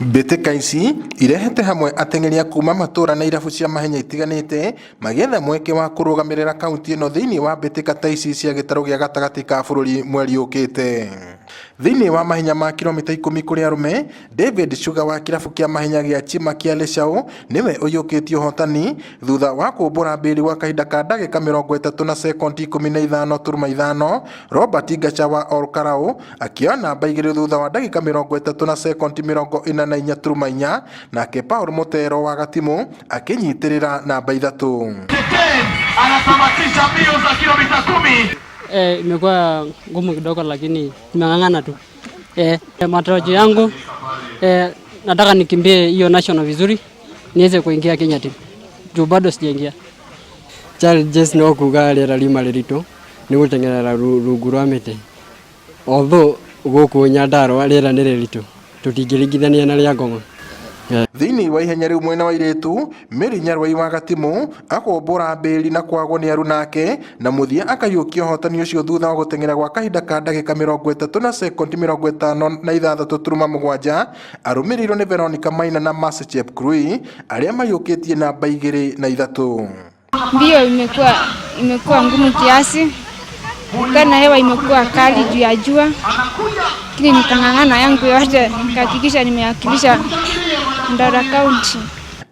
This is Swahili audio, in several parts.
Mbĩtĩka ici irehete hamwe ateng'eri kuma matura na irabu cia mahenya itiganĩte magĩetha mweke wa kũrũgamĩrĩra kaunti ĩno thĩinĩ wa mbĩtĩka ta ici cia gĩtarũ gĩa gatagatĩ ka bũrũri mweri ũkĩte. Thĩinĩ wa mahenya ma kilomita 10 kũrĩ arũme, David Sugar wa kirabu kĩa mahenya gĩa Chima kĩa Leshao nĩwe ũiyũkĩtie ũhotani thutha wa kũmbũra mbĩri gwa kahinda ka ndagĩka 30 na sekondi 15.5. Robert Ngacha wa Olkarau akĩoya namba 2 thutha wa ndagĩka 30 na sekondi 44.4, nake Paul Mutero wa Gatimu akĩnyitĩrĩra namba 3. Anasamatisha mbio za kilomita 10. Imekuwa ngumu kidogo lakini nimeng'ang'ana tu. Matarajio yangu nataka nikimbie hiyo national vizuri niweze kuingia Kenya team. Juu bado sijaingia. Challenges no kuga rĩera riuma rĩritũ nĩ gũteng'erera rungu rwa mĩtĩ. Although gũkũ Nyandarua rĩera nĩ rĩritũ tũtingĩringithania na rĩa Ngong'. Thĩinĩ wa ihenya rĩu mwena wa irĩtu, Mary Nyarwai wa Gatimu akombũra mbĩri na kwagwo nĩ aru nake na mũthia akayũkia ũhotani ũcio thutha wa gũteng'era gwa kahinda ka ndagĩka 30 na sekondi 56.7, arũmĩrĩirwo nĩ Veronica Maina na Mercy Chepkurui arĩa mayũkĩtie namba 2 na 3. Mbio imekuwa ngumu kiasi, kana hewa imekuwa kali juu ya jua, lakini nikang'ang'ana yangu yote nikahakikisha nimewakilisha Nyandarua County.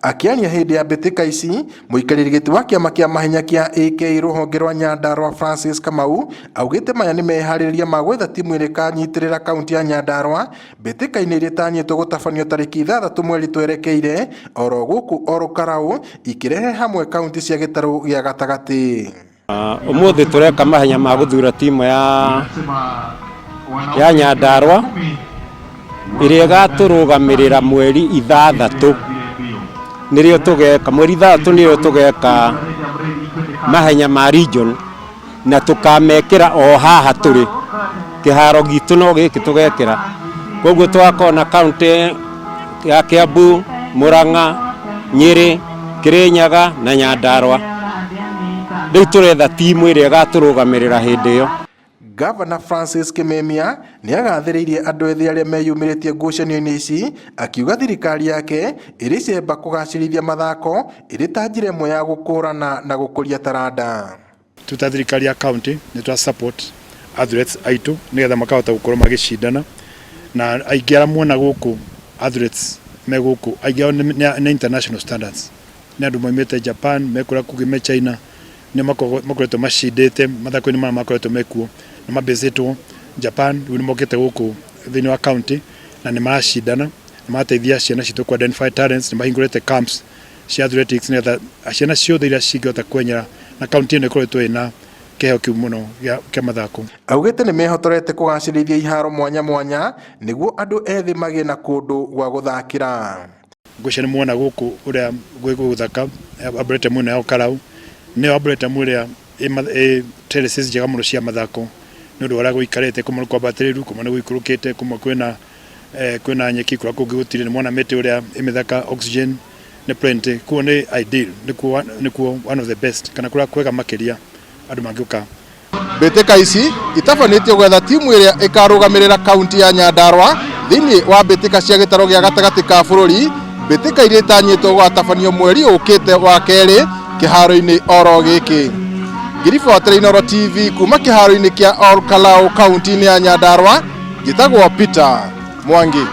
Akiania hĩndĩ ya mbĩtĩka ici, mũikarĩri gĩtĩ wa kĩama kĩa mahenya kĩa AK rũhonge rwa Nyandarua Francis Kamau augĩte maya nĩ meharĩrĩria ma gwetha timu ĩrĩa ĩkanyitĩrĩra kaunti ya Nyandarua mbĩtĩka-inĩ ĩrĩa ĩtanyĩtwo gũtabanio tarĩki 6 mweri twerekeire oro gũkũ Olkarau ikĩrehe hamwe kaunti cia gĩtarũ gĩa gatagatĩ. Ũmũthĩ tũreka mahenya ma gũthura timu ya Nyandarua ĩrĩa ĩgatũrũgamĩrĩra mweri 6 nĩrĩo tũgeka mweri 3 nĩrĩo tũgeka mahenya ma region na tũkamekĩra o haha tũrĩ kĩharo gitũ no gĩkĩ tũgekĩra. Koguo twakona kaunti ya Kiambu, Murang'a, Nyeri, Kirinyaga na Nyandarua rĩu tũretha timu ĩrĩa ĩgatũrũgamĩrĩra hĩndĩ ĩyo. Governor Francis Kimemia nĩ agathĩrĩirie andũ ethĩ arĩa meyumĩrĩtie ngucanio-inĩ ici, akiuga thirikari yake ĩrĩ cemba kũgacĩrithia mathako ĩrĩ ta njĩra ĩmwe ya gũkũrana na gũkũria taranda. Tuta thirikari ya county nĩ twa support athletes aitũ nĩgetha makahota gũkorwo magĩcindana, na aingĩ arĩa muona gũkũ athletes me gũkũ aingĩ nĩ international standards, nĩ andũ moimĩte Japan, mekũrĩa kũgĩ China, nĩ makoretwo macindĩte mathako-inĩ maya makoretwo mekuo na mabĩcĩtwo Japan, rĩu nĩ mokĩte gũkũ thĩinĩ wa county na nĩ maracindana, nĩ marateithia ciana citũ ku identify talents, nĩ mahingũrĩte camps cia athletics nĩgetha ciana ciothe iria cingĩhota kwenyera na county ĩno ĩkoretwo ĩna kĩheo kĩu mũno kĩa mathako. Augĩte nĩ mehotorete kũgacĩrithia iharo mwanya mwanya nĩguo andũ ethĩ magĩe na kũndũ gwa gũthakĩra. Ngũcia nĩ muona gũkũ ũrĩa gũthaka Abrete mũno ya Olkarau nĩ Abrete mũrĩa teresis njega mũno cia mathako nĩ ũndũ ũrĩa gũikarĩte kũmwe kwambatĩrĩru kũmwe nĩ gũikũrũkĩte kũmwe kwĩna nyeki kũrĩa kũngĩ gũtirĩ, nĩ mwana mĩtĩ ũrĩa ĩmĩthaka oxygen nĩ plenty, kuo nĩ ideal, nĩkuo one of the best kana kũrĩa kwega makĩria andũ mangĩũka. Mbĩtĩka ici itabanĩtio gwetha timu ĩrĩa ĩkarũgamĩrĩra kaunti ya Nyandarua thĩinĩ wa mbĩtĩka cia gĩtarũ gĩa gatagatĩ ka bũrũri, mbĩtĩka iria itanyĩtwo gwatabanio mweri ũkĩte wa kerĩ kĩharo-inĩ oro gĩkĩ. Ngiribotere Inooro TV kuma kĩharo-inĩ kĩa Olkarau kaunti-inĩ ya Nyandarua, njĩtagwo Peter Mwangi.